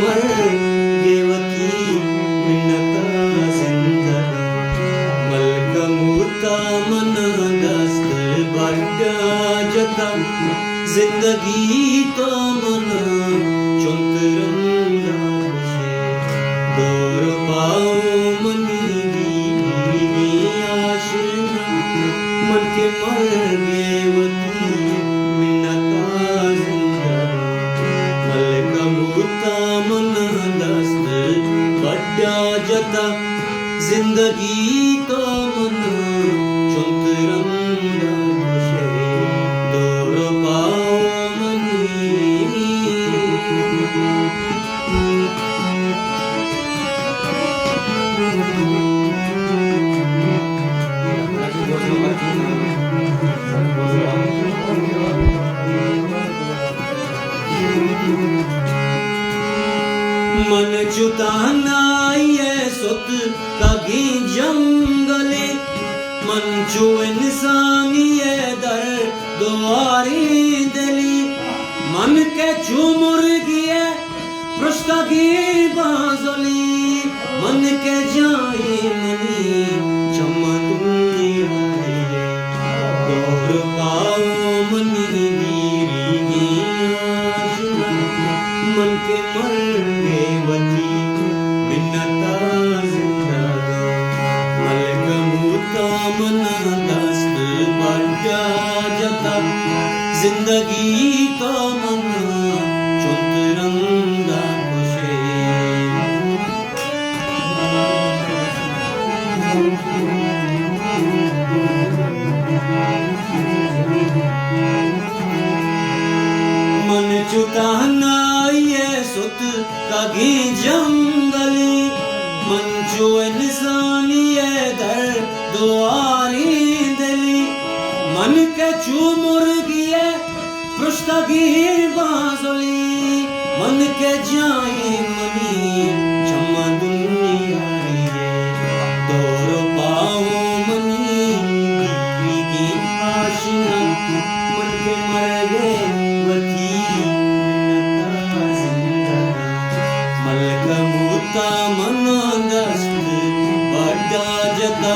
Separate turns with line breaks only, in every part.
मर गेवती मिन्नता जिंदगा मलकमुता मन दस्त बड्डा जता जिंदगी तो मन चुंतरंगा खुशे दौर पाओ मनी दी आशना मन के मर गेवती मिन्नता जिंदगा मलकमुता मन दस्त बड्डा जता जिंदगी तो मन चुंतरंगा खुशे दौर पाओ मन चुताना ये सुत कगी जंगले मन चु इंसानी ये दर दुआरी दिली मन के चु मुर्गी है पृष्ठा की बाजली मन के जाए मनी चमकुनी आए दौर पाओ मनी दीरी आशना मन के मर गेवती मिन्नता जिंदगा मलकमुता मन दस्त बड्डा जता जिंदगी तो मन चुंतरंगा खुशे मन चुताना ये सुत कगी जंगली मन चु इंसानी ये दर दुआरी दिली मन के चु मुर्गी है पृष्ठा की बाजली मन के जाए मनी चम्मा दुनिया रे दौर पाओ मनी दीवी की आशना मन के मर गेवती मिन्नता जिंदगा मलकमुता मन दस्त बड्डा जता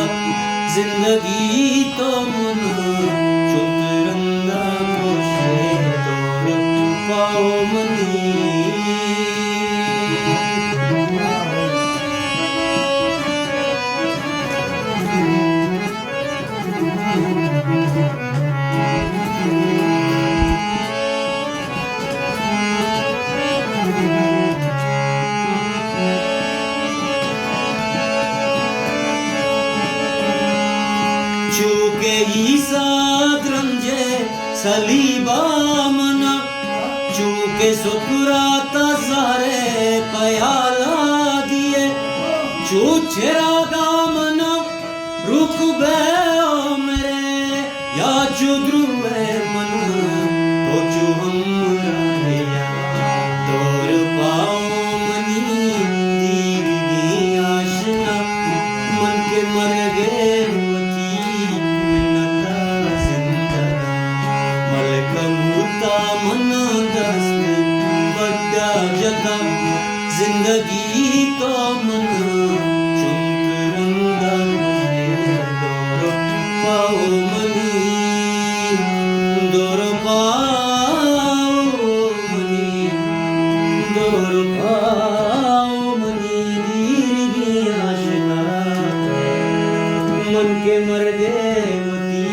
जिंदगी तो मन चुंतरंगा खुशे दौर पाओ मनी चूके ईसा द्रंजे सलीबा मना चूके सुकुराता सारे पयाला दिए चूचेरा गा मना रुक बे ओ मेरे या चुद्रुए मना तो चू हमरा या दौर पाओ मनी दीवी आशना मन के मर गेवती मिन्नता जिंदगा मलकमुता मन दस्त बड्डा जता जिंदगी तो मन चुंतरंगा खुशे दौर पाओ मनी दौर पाओ मनी दौर पाओ मनी दीर्घी आशना मन के मर गेवती